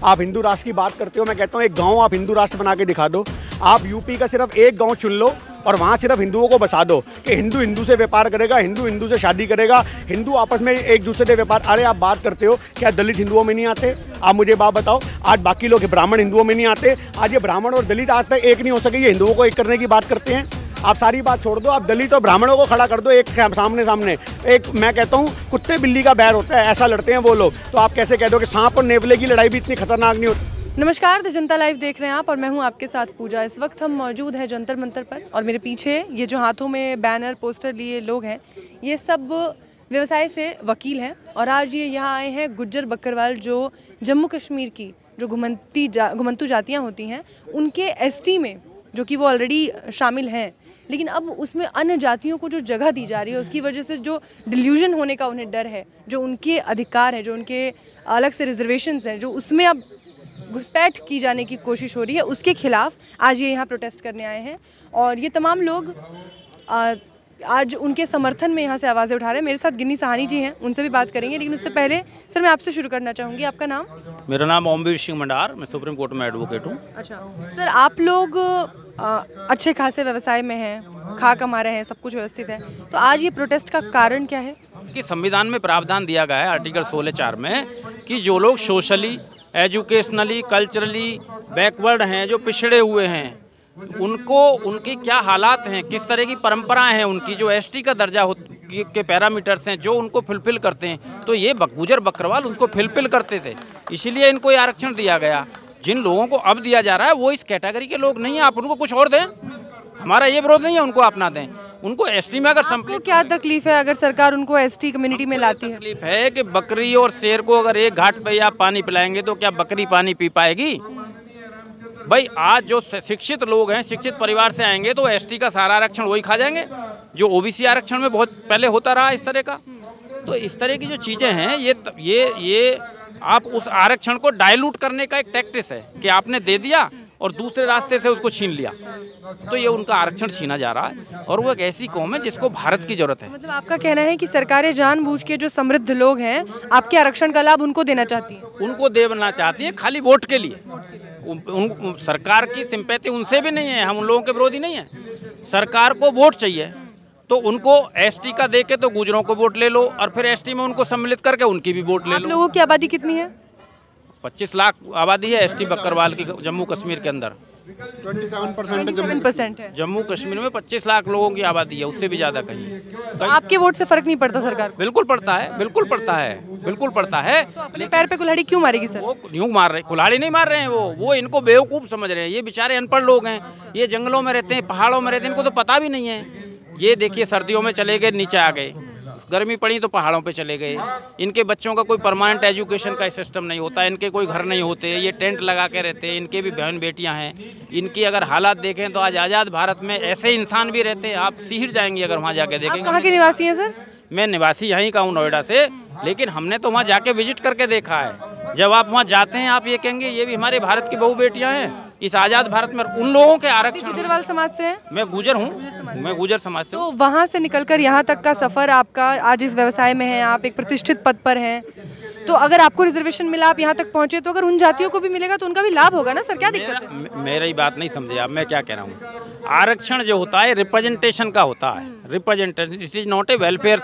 आप हिंदू राष्ट्र की बात करते हो, मैं कहता हूँ एक गांव आप हिंदू राष्ट्र बना के दिखा दो। आप यूपी का सिर्फ एक गांव चुन लो और वहाँ सिर्फ हिंदुओं को बसा दो कि हिंदू हिंदू से व्यापार करेगा, हिंदू हिंदू से शादी करेगा, हिंदू आपस में एक दूसरे से व्यापार। अरे आप बात करते हो, क्या दलित हिंदुओं में नहीं आते? आप मुझे बात बताओ। आज बाकी लोग ब्राह्मण हिंदुओं में नहीं आते। आज ये ब्राह्मण और दलित आज तक एक नहीं हो सके, ये हिंदुओं को एक करने की बात करते हैं। आप सारी बात छोड़ दो, आप दलित और ब्राह्मणों को खड़ा कर दो एक सामने सामने। एक मैं कहता हूँ कुत्ते बिल्ली का बैर होता है, ऐसा लड़ते हैं वो लोग। तो आप कैसे कह दो कि सांप और नेवले की लड़ाई भी इतनी खतरनाक नहीं होती? नमस्कार, द जनता लाइव देख रहे हैं आप और मैं हूं आपके साथ पूजा। इस वक्त हम मौजूद हैं जंतर मंतर पर और मेरे पीछे ये जो हाथों में बैनर पोस्टर लिए लोग हैं, ये सब व्यवसाय से वकील हैं और आज ये यहाँ आए हैं गुज्जर बकरवाल, जो जम्मू कश्मीर की जो घुमंतू जातियाँ होती हैं उनके एसटी में, जो कि वो ऑलरेडी शामिल हैं, लेकिन अब उसमें अन्य जातियों को जो जगह दी जा रही है उसकी वजह से जो डिल्यूजन होने का उन्हें डर है, जो उनके अधिकार हैं, जो उनके अलग से रिजर्वेशंस हैं, जो उसमें अब घुसपैठ की जाने की कोशिश हो रही है, उसके खिलाफ आज ये यहाँ प्रोटेस्ट करने आए हैं। और ये तमाम लोग आज उनके समर्थन में यहाँ से आवाज़ें उठा रहे हैं। मेरे साथ गिन्नी सहानी जी हैं, उनसे भी बात करेंगे, लेकिन उससे पहले सर मैं आपसे शुरू करना चाहूँगी। आपका नाम? मेरा नाम ओमवीर सिंह मंडार, मैं सुप्रीम कोर्ट में एडवोकेट हूँ। अच्छा सर, आप लोग अच्छे खासे व्यवसाय में हैं, खा कमा रहे हैं, सब कुछ व्यवस्थित है, तो आज ये प्रोटेस्ट का कारण क्या है? कि संविधान में प्रावधान दिया गया है आर्टिकल 16(4) में कि जो लोग सोशली, एजुकेशनली, कल्चरली बैकवर्ड हैं, जो पिछड़े हुए हैं, उनको उनकी क्या हालात हैं, किस तरह की परंपराएं हैं उनकी, जो एसटी का दर्जा के पैरामीटर्स हैं, जो उनको फुलफिल करते हैं, तो ये गुज्जर बकरवाल उनको फुलफिल करते थे, इसीलिए इनको ये आरक्षण दिया गया। जिन लोगों को अब दिया जा रहा है वो इस कैटेगरी के लोग नहीं हैं, आप उनको कुछ और दें, हमारा ये विरोध नहीं है, उनको अपना दें। उनको एसटी में अगर आपको क्या तकलीफ है अगर सरकार उनको एसटी कम्युनिटी में लाती है? तकलीफ है कि बकरी और शेर को अगर एक घाट पे आप पानी पिलाएंगे तो क्या बकरी पानी पी पाएगी? भाई आज जो शिक्षित लोग हैं, शिक्षित परिवार से आएंगे तो एसटी का सारा आरक्षण वही खा जाएंगे, जो ओबीसी आरक्षण में बहुत पहले होता रहा इस तरह का। तो इस तरह की जो चीज़ें हैं, ये आप उस आरक्षण को डाइल्यूट करने का एक टैक्टिस है कि आपने दे दिया और दूसरे रास्ते से उसको छीन लिया, तो ये उनका आरक्षण छीना जा रहा है। और वो एक ऐसी कौम है जिसको भारत की जरूरत है। मतलब आपका कहना है कि सरकारें जानबूझ के जो समृद्ध लोग हैं आपके आरक्षण का लाभ उनको देना चाहती है? उनको देना चाहती है खाली वोट के लिए। सरकार की सिंपैथी उनसे भी नहीं है, हम उन लोगों के विरोधी नहीं है। सरकार को वोट चाहिए तो उनको एसटी का दे के तो गुजरों को वोट ले लो और फिर एसटी में उनको सम्मिलित करके उनकी भी वोट ले लो। आप लोगों की आबादी कितनी है? 25 लाख आबादी है एसटी बकरवाल की जम्मू कश्मीर के अंदर। 27% है जम्मू कश्मीर में 25 लाख लोगों की आबादी है, उससे भी ज़्यादा कहीं। आपके वोट से फर्क नहीं पड़ता सरकार को? बिल्कुल पड़ता है, बिल्कुल पड़ता है, बिल्कुल पड़ता है। तो अपने पैर पे कुल्हाड़ी क्यों मारेगी सर? वो यूँ मार रहे, कुल्हाड़ी नहीं मार रहे हैं, वो इनको बेवकूफ़ समझ रहे हैं। ये बेचारे अनपढ़ लोग हैं, ये जंगलों में रहते हैं, पहाड़ों में रहते हैं, इनको तो पता भी नहीं है। ये देखिए सर्दियों में चले गए नीचे आ गए, गर्मी पड़ी तो पहाड़ों पे चले गए। इनके बच्चों का कोई परमानेंट एजुकेशन का सिस्टम नहीं होता, इनके कोई घर नहीं होते, ये टेंट लगा के रहते हैं। इनके भी बहन बेटियां हैं। इनकी अगर हालात देखें तो आज आज़ाद भारत में ऐसे इंसान भी रहते हैं, आप सिहर जाएंगे अगर वहाँ जाके देखेंगे। आप कहाँ के निवासी हैं सर? मैं निवासी यहीं का हूँ, नोएडा से, लेकिन हमने तो वहाँ जाके विजिट करके देखा है। जब आप वहाँ जाते हैं आप ये कहेंगे ये भी हमारे भारत की बहू बेटियाँ हैं इस आज़ाद भारत में। उन लोगों के आरक्षण। गुजरवाल समाज से हैं? मैं गुजर हूँ, मैं गुजर समाज से। तो वहाँ से निकलकर यहाँ तक का सफ़र आपका, आज इस व्यवसाय में है, आप एक प्रतिष्ठित पद पर हैं, तो अगर आपको रिजर्वेशन मिला, आप यहाँ तक पहुँचे, तो अगर उन जातियों को भी मिलेगा तो उनका भी लाभ होगा ना सर? क्या दिक्कत है? मेरी बात नहीं समझे आप, मैं क्या कह रहा हूँ। आरक्षण जो होता है रिप्रेजेंटेशन का होता है, representation. It is not a welfare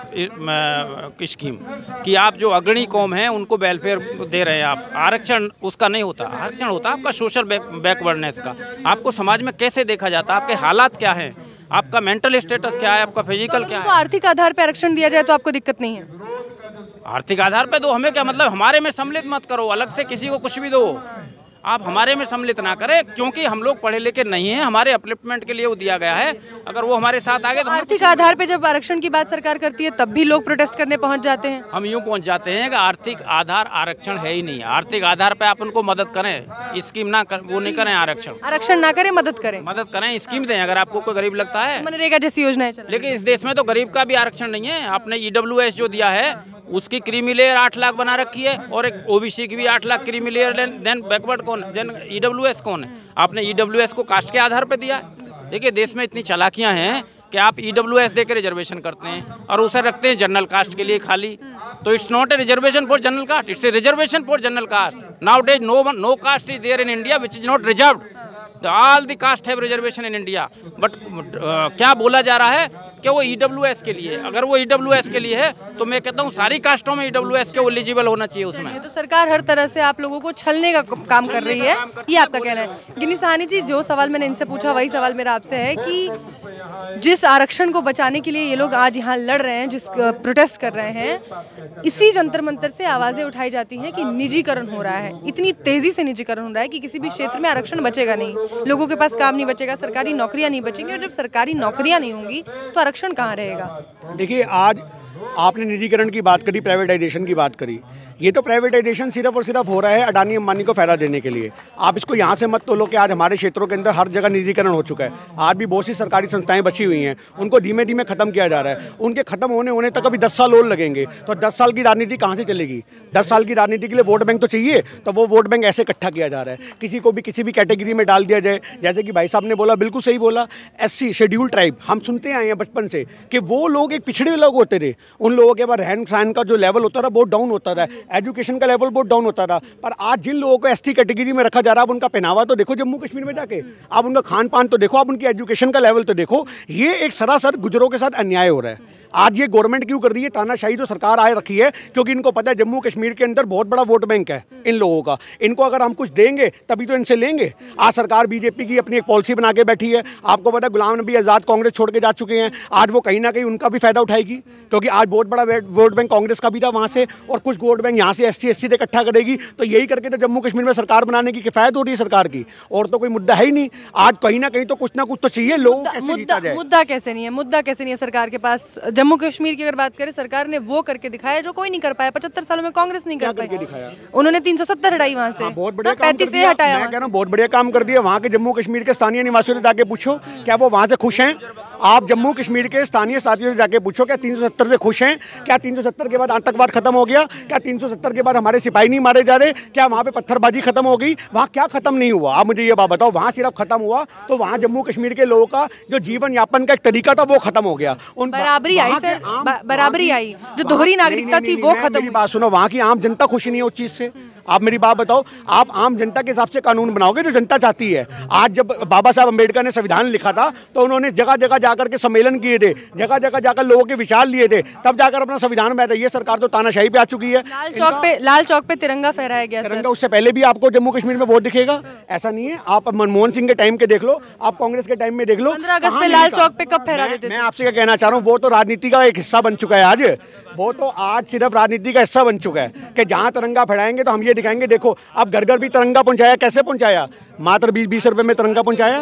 scheme कि आप जो अग्रणी कौम है उनको वेलफेयर दे रहे हैं आप। आरक्षण उसका नहीं होता, आरक्षण होता है आपका सोशल बैकवर्डनेस का। आपको समाज में कैसे देखा जाता है, आपके हालात क्या हैं, आपका मेंटल स्टेटस क्या है, आपका फिजिकल क्या है। आर्थिक आधार पर आरक्षण दिया जाए तो आपको दिक्कत नहीं है? आर्थिक आधार पे दो, हमें क्या मतलब, हमारे में सम्मिलित मत करो, अलग से किसी को कुछ भी दो, आप हमारे में सम्मिलित ना करें, क्योंकि हम लोग पढ़े लिखे नहीं हैं, हमारे अपलिफ्टमेंट के लिए वो दिया गया है। अगर वो हमारे साथ आ गए तो आर्थिक आधार पे जब आरक्षण की बात सरकार करती है तब भी लोग प्रोटेस्ट करने पहुंच जाते हैं। हम यूँ पहुंच जाते हैं कि आर्थिक आधार आरक्षण है ही नहीं। आर्थिक आधार पे आप उनको मदद करें, स्कीम ना कर, वो नहीं करें, आरक्षण ना करें, मदद करें, स्कीम दें अगर आपको कोई गरीब लगता है। मनरेगा जैसी योजनाएं चलें। लेकिन इस देश में तो गरीब का भी आरक्षण नहीं है। आपने EWS जो दिया है उसकी क्रीमी लेयर 8 लाख बना रखी है और एक ओबीसी की भी 8 lakh creamy layer, then backward कौन, देन EWS कौन है? आपने EWS को कास्ट के आधार पर दिया है। देखिए देश में इतनी चालाकियां हैं कि आप EWS दे के रिजर्वेशन करते हैं और उसे रखते हैं जनरल कास्ट के लिए खाली। तो it's not a reservation for general caste, it's a reservation for general caste. Now days no caste is there in India which is not reserved. All the caste have reservation in India, but क्या बोला जा रहा है कि वो EWS के लिए। अगर वो EWS के लिए है तो मैं कहता हूँ सारी कास्टों में EWS के एलिजिबल होना चाहिए उसमें। तो सरकार हर तरह से आप लोगों को छलने का काम कर रही है, ये आपका कहना है। गिनी साहनी जी, जो सवाल मैंने इनसे पूछा वही सवाल मेरा आपसे है कि जिस आरक्षण को बचाने के लिए ये लोग आज यहाँ लड़ रहे हैं, जिस प्रोटेस्ट कर रहे हैं, इसी जंतर मंतर से आवाज़ें उठाई जाती हैं कि निजीकरण हो रहा है, इतनी तेज़ी से निजीकरण हो रहा है कि किसी भी क्षेत्र में आरक्षण बचेगा नहीं, लोगों के पास काम नहीं बचेगा, सरकारी नौकरियां नहीं बचेंगी, और जब सरकारी नौकरियां नहीं होंगी तो आरक्षण कहाँ रहेगा। देखिए, आज आपने निजीकरण की बात करी, प्राइवेटाइजेशन की बात करी। ये तो प्राइवेटाइजेशन सिर्फ और सिर्फ हो रहा है अडानी अंबानी को फायदा देने के लिए। आप इसको यहाँ से मत तोलो कि आज हमारे क्षेत्रों के अंदर हर जगह निजीकरण हो चुका है। आज भी बहुत सी सरकारी संस्थाएं बची हुई हैं, उनको धीमे धीमे खत्म किया जा रहा है। उनके खत्म होने तक अभी 10 साल और लगेंगे। तो 10 साल की राजनीति कहाँ से चलेगी? 10 साल की राजनीति के लिए वोट बैंक तो चाहिए, तो वो वोट बैंक ऐसे इकट्ठा किया जा रहा है, किसी को भी किसी भी कैटेगरी में डाल दिया जाए। जैसे कि भाई साहब ने बोला, बिल्कुल सही बोला, SC शेड्यूल ट्राइब, हम सुनते आए हैं बचपन से कि वो लोग एक पिछड़े लोग होते थे। उन लोगों के बाद रहन सहन का जो लेवल होता था बहुत डाउन होता था, एजुकेशन का लेवल बहुत डाउन होता था। पर आज जिन लोगों को ST कैटेगरी में रखा जा रहा है, अब उनका पहनावा तो देखो जम्मू कश्मीर में जाके, आप उनका खान पान तो देखो, आप उनकी एजुकेशन का लेवल तो देखो। ये एक सरासर गुजरों के साथ अन्याय हो रहा है। आज ये गवर्नमेंट क्यों कर रही है? तानाशाही जो सरकार आए रखी है, क्योंकि इनको पता है जम्मू कश्मीर के अंदर बहुत बड़ा वोट बैंक है इन लोगों का। इनको अगर हम कुछ देंगे तभी तो इनसे लेंगे। आज सरकार BJP की अपनी एक पॉलिसी बना के बैठी है। आपको पता है गुलाम नबी आज़ाद कांग्रेस छोड़ के जा चुके हैं। आज वो कहीं ना कहीं उनका भी फायदा उठाएगी, क्योंकि आज बहुत बड़ा वोट बैंक कांग्रेस का भी था वहाँ से, और कुछ वोट बैंक यहाँ से SC SC इकट्ठा करेगी। तो यही करके तो जम्मू कश्मीर में सरकार बनाने की किफायत हो रही है सरकार की, और तो कोई मुद्दा है ही नहीं। आज कहीं ना कहीं तो कुछ ना कुछ तो चाहिए। लोग मुद्दा कैसे नहीं है? मुद्दा कैसे नहीं है सरकार के पास? जम्मू कश्मीर की बात करें, सरकार ने वो करके दिखाया जो कोई नहीं कर पाया। 75 सालों में कांग्रेस नहीं कर पाई। उन्होंने 370 हटाई वहां से, बहुत बढ़िया 35 हटाया। मैं कह रहा हूं बहुत बढ़िया काम कर दिया। वहां के जम्मू कश्मीर के स्थानीय निवासियों से जाके पूछो क्या वो वहां से खुश हैं। आप जम्मू कश्मीर के स्थानीय साथियों से जाके पूछो क्या 370 से खुश हैं? क्या 370 के बाद आतंकवाद खत्म हो गया? क्या 370 के बाद हमारे सिपाही नहीं मारे जा रहे? क्या वहाँ पे पत्थरबाजी खत्म हो गई? वहाँ क्या खत्म नहीं हुआ? आप मुझे ये बात बताओ। वहाँ सिर्फ खत्म हुआ तो वहाँ जम्मू कश्मीर के लोगों का जो जीवन यापन का एक तरीका था वो खत्म हो गया। उन बराबरी आई सर, बराबरी आई, जो दोहरी नागरिकता थी वो खत्म। मेरी बात सुनो, वहाँ की आम जनता खुश नहीं है उस चीज से। आप मेरी बात बताओ, आप आम जनता के हिसाब से कानून बनाओगे जो जनता चाहती है। आज जब बाबा साहब अम्बेडकर ने संविधान लिखा था तो उन्होंने जगह जगह जाकर के सम्मेलन किए थे, जगह जगह जाकर लोगों के विचार लिए थे, तब जाकर अपना संविधान बनाया। ये सरकार तो तानाशाही पे आ चुकी है। लाल चौक पे तिरंगा फहराया गया। तिरंगा उससे पहले भी आपको जम्मू कश्मीर में वोट दिखेगा, ऐसा नहीं है। आप मनमोहन सिंह के टाइम के देख लो, आप कांग्रेस के टाइम में देख लो। 15 अगस्त पे लाल चौक पे कब फहरा देते थे? मैं आपसे क्या कहना चाह रहा हूँ, वो तो राजनीति का एक हिस्सा बन चुका है आज। वो तो आज सिर्फ राजनीति का हिस्सा बन चुका है कि जहाँ तिरंगा फहराएंगे तो हम ये दिखाएंगे, देखो अब घर घर भी तिरंगा पहुंचाया। कैसे पहुंचाया? मात्र 20-20 रुपए में तिरंगा पहुंचाया।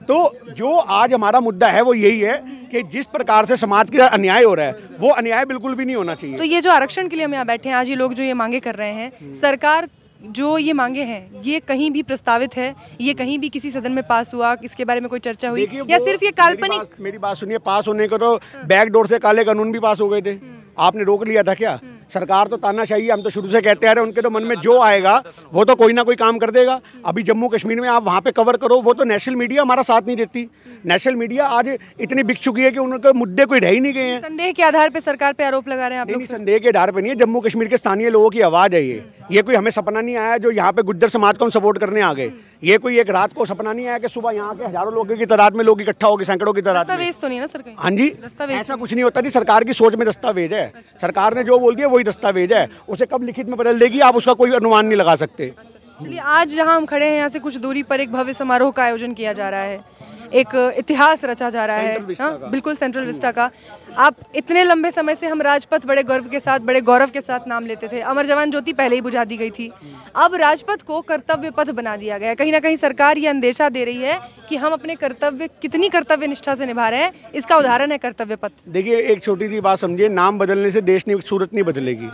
तो जो आज हमारा मुद्दा है वो यही है कि जिस प्रकार से समाज का अन्याय हो रहा है वो अन्याय बिल्कुल भी नहीं होना चाहिए। तो ये जो आरक्षण के लिए हम यहाँ बैठे हैं आज, ये लोग जो ये मांगे कर रहे हैं, सरकार जो ये मांगे हैं, ये कहीं भी प्रस्तावित है? ये कहीं भी किसी सदन में पास हुआ? इसके बारे में कोई चर्चा हुई या सिर्फ ये काल्पनिक? मेरी बात सुनिए, पास होने को तो बैकडोर से काले कानून भी पास हो गए थे। आपने रोक लिया था क्या? सरकार तो तानाशाही है, हम तो शुरू से कहते आ रहे हैं। उनके तो मन में जो आएगा वो तो कोई ना कोई काम कर देगा। अभी जम्मू कश्मीर में आप वहाँ पे कवर करो, वो तो नेशनल मीडिया हमारा साथ नहीं देती। नेशनल मीडिया आज इतनी बिक चुकी है कि उनके मुद्दे कोई रह ही नहीं गए हैं। संदेह के आधार पे सरकार पे आरोप लगा रहे हैं आप लोग? नहीं, संदेह के आधार पे नहीं है। जम्मू कश्मीर के स्थानीय लोगों की आवाज़ है ये कोई हमें सपना नहीं आया जो यहाँ पे गुज्जर समाज को हम सपोर्ट करने आ गए। ये कोई एक रात को सपना नहीं आया कि सुबह यहाँ के हजारों लोगों की तादाद में लोग इकट्ठा हो गए, सैकड़ों की तादाद में। दस्तावेज तो नहीं ना सर कहीं? हाँ जी, ऐसा कुछ नहीं होता जी। सरकार की सोच में दस्तावेज है। सरकार ने जो बोल दिया वही दस्तावेज है। उसे कब लिखित में बदल देगी आप उसका कोई अनुमान नहीं लगा सकते। चलिए, आज जहां हम खड़े हैं यहाँ से कुछ दूरी पर एक भव्य समारोह का आयोजन किया जा रहा है, एक इतिहास रचा जा रहा है। बिल्कुल, सेंट्रल विस्टा का। आप इतने लंबे समय से हम राजपथ बड़े गर्व के साथ, बड़े गौरव के साथ नाम लेते थे। अमर जवान ज्योति पहले ही बुझा दी गई थी, अब राजपथ को कर्तव्य पथ बना दिया गया। कहीं ना कहीं सरकार ये अंदेशा दे रही है कि हम अपने कर्तव्य कितनी कर्तव्य निष्ठा से निभा रहे हैं, इसका उदाहरण है कर्तव्य पथ। देखिए, एक छोटी सी बात समझिए, नाम बदलने से देश नहीं, सूरत नहीं बदलेगी।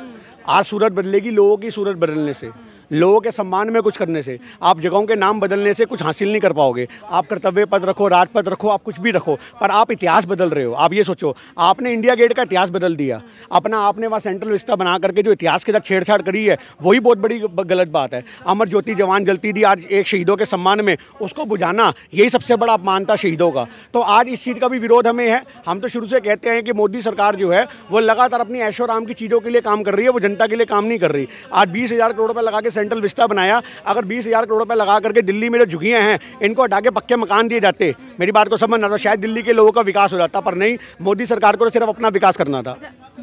आज सूरत बदलेगी लोगों की सूरत बदलने से। लोगों के सम्मान में कुछ करने से, आप जगहों के नाम बदलने से कुछ हासिल नहीं कर पाओगे। आप कर्तव्य पद रखो, राजपद रखो, आप कुछ भी रखो, पर आप इतिहास बदल रहे हो। आप ये सोचो, आपने इंडिया गेट का इतिहास बदल दिया अपना, आपने वहाँ सेंट्रल विस्टा बना करके जो इतिहास के साथ छेड़छाड़ करी है, वही बहुत बड़ी गलत बात है। अमर ज्योति जवान जलती थी, आज एक शहीदों के सम्मान में उसको बुझाना, यही सबसे बड़ा अपमान था शहीदों का। तो आज इस चीज़ का भी विरोध हमें है। हम तो शुरू से कहते हैं कि मोदी सरकार जो है वो लगातार अपनी ऐशो आराम की चीज़ों के लिए काम कर रही है, वो जनता के लिए काम नहीं कर रही। आज 20,000 करोड़ रुपए लगा के सेंट्रल विस्टा बनाया, अगर 20,000 करोड़ रुपए लगा करके दिल्ली में जो झुग्गियाँ हैं इनको हटा के पक्के मकान दिए जाते, मेरी बात को समझना था, शायद दिल्ली के लोगों का विकास हो जाता, पर नहीं, मोदी सरकार को सिर्फ अपना विकास करना था।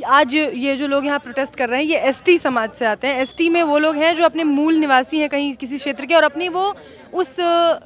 आज ये जो लोग यहाँ प्रोटेस्ट कर रहे हैं ये एसटी समाज से आते हैं। एसटी में वो लोग हैं जो अपने मूल निवासी हैं कहीं किसी क्षेत्र के, और अपनी वो उस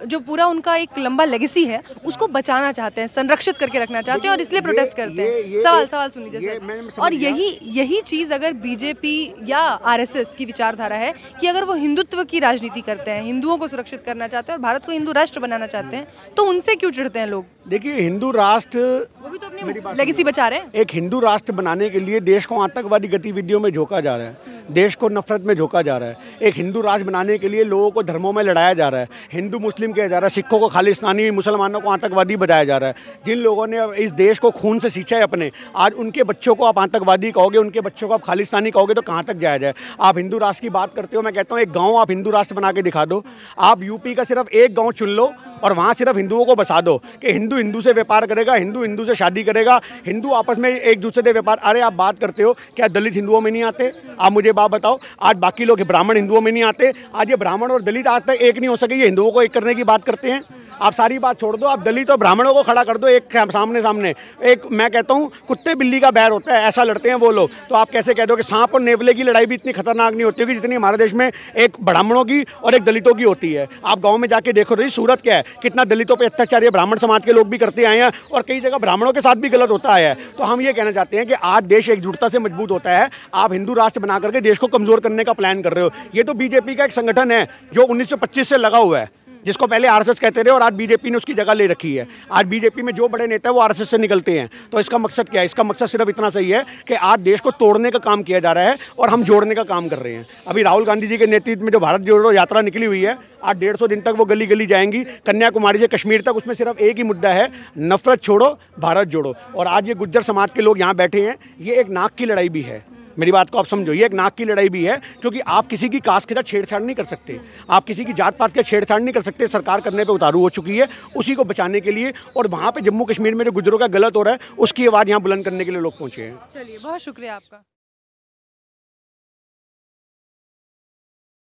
जो पूरा उनका एक लंबा लेगेसी है उसको बचाना चाहते हैं, संरक्षित करके रखना चाहते हैं, और इसलिए प्रोटेस्ट करते हैं। सवाल सुन लीजिए सर। और यही चीज़ अगर बीजेपी या आरएसएस की विचारधारा है कि अगर वो हिंदुत्व की राजनीति करते हैं, हिंदुओं को सुरक्षित करना चाहते हैं और भारत को हिंदू राष्ट्र बनाना चाहते हैं, तो उनसे क्यों चिढ़ते हैं लोग? देखिए, हिंदू राष्ट्र, वो भी तो अपनी लेगेसी बचा रहे हैं। एक हिंदू राष्ट्र बनाने के लिए देश को आतंकवादी गतिविधियों में झोंका जा रहा है, देश को नफरत में झोंका जा रहा है। एक हिंदू राष्ट्र बनाने के लिए लोगों को धर्मों में लड़ाया जा रहा है, हिंदू मुस्लिम किया जा रहा है, सिखों को खालिस्तानी, मुसलमानों को आतंकवादी बताया जा रहा है। जिन लोगों ने इस देश को खून से सींचा है अपने, आज उनके बच्चों को आप आतंकवादी कहोगे, उनके बच्चों को आप खालिस्तानी कहोगे, तो कहाँ तक जाया जाए? आप हिंदू राष्ट्र की बात करते हो, मैं कहता हूँ एक गाँव आप हिंदू राष्ट्र बना के दिखा दो। आप यूपी का सिर्फ एक गाँव चुन लो और वहाँ सिर्फ हिंदुओं को बसा दो कि हिंदू हिंदू से व्यापार करेगा, हिंदू हिंदू से शादी करेगा, हिंदू आपस में एक दूसरे से व्यापार। अरे आप बात करते हो, क्या दलित हिंदुओं में नहीं आते? आप मुझे बात बताओ, आज बाकी लोग ब्राह्मण हिंदुओं में नहीं आते? आज ये ब्राह्मण और दलित आज तक एक नहीं हो सके, ये हिंदुओं को एक करने की बात करते हैं। आप सारी बात छोड़ दो, आप दलित और ब्राह्मणों को खड़ा कर दो एक सामने। एक मैं कहता हूँ कुत्ते बिल्ली का बैर होता है, ऐसा लड़ते हैं वो लोग। तो आप कैसे कह दो कि सांप और नेवले की लड़ाई भी इतनी खतरनाक नहीं होती होगी जितनी हमारे देश में एक ब्राह्मणों की और एक दलितों की होती है? आप गाँव में जाके देखो रही सूरत क्या है, कितना दलितों पर अत्याचार ये ब्राह्मण समाज के लोग भी करते आए हैं, और कई जगह ब्राह्मणों के साथ भी गलत होता है। तो हम ये कहना चाहते हैं कि आज देश एकजुटता से मजबूत होता है। आप हिंदू राष्ट्र बना करके देश को कमजोर करने का प्लान कर रहे हो। ये तो बीजेपी का एक संगठन है जो 1925 से लगा हुआ है, जिसको पहले आरएसएस कहते रहे, और आज बीजेपी ने उसकी जगह ले रखी है। आज बीजेपी में जो बड़े नेता है वो आरएसएस से निकलते हैं। तो इसका मकसद क्या है? इसका मकसद सिर्फ इतना सही है कि आज देश को तोड़ने का काम किया जा रहा है और हम जोड़ने का काम कर रहे हैं। अभी राहुल गांधी जी के नेतृत्व में जो भारत जोड़ो यात्रा निकली हुई है, आज 150 दिन तक वो गली गली जाएंगी, कन्याकुमारी से कश्मीर तक। उसमें सिर्फ एक ही मुद्दा है, नफरत छोड़ो, भारत जोड़ो। और आज ये गुज्जर समाज के लोग यहाँ बैठे हैं, ये एक नाक की लड़ाई भी है। मेरी बात को आप समझो, ये एक नाक की लड़ाई भी है, क्योंकि आप किसी की कास्ट के साथ छेड़छाड़ नहीं कर सकते, आप किसी की जात पात के छेड़छाड़ नहीं कर सकते। सरकार करने पे उतारू हो चुकी है, उसी को बचाने के लिए। और वहाँ पे जम्मू कश्मीर में जो गुजरों का गलत हो रहा है, उसकी आवाज़ यहाँ बुलंद करने के लिए लोग पहुँचे हैं। चलिए, बहुत शुक्रिया आपका।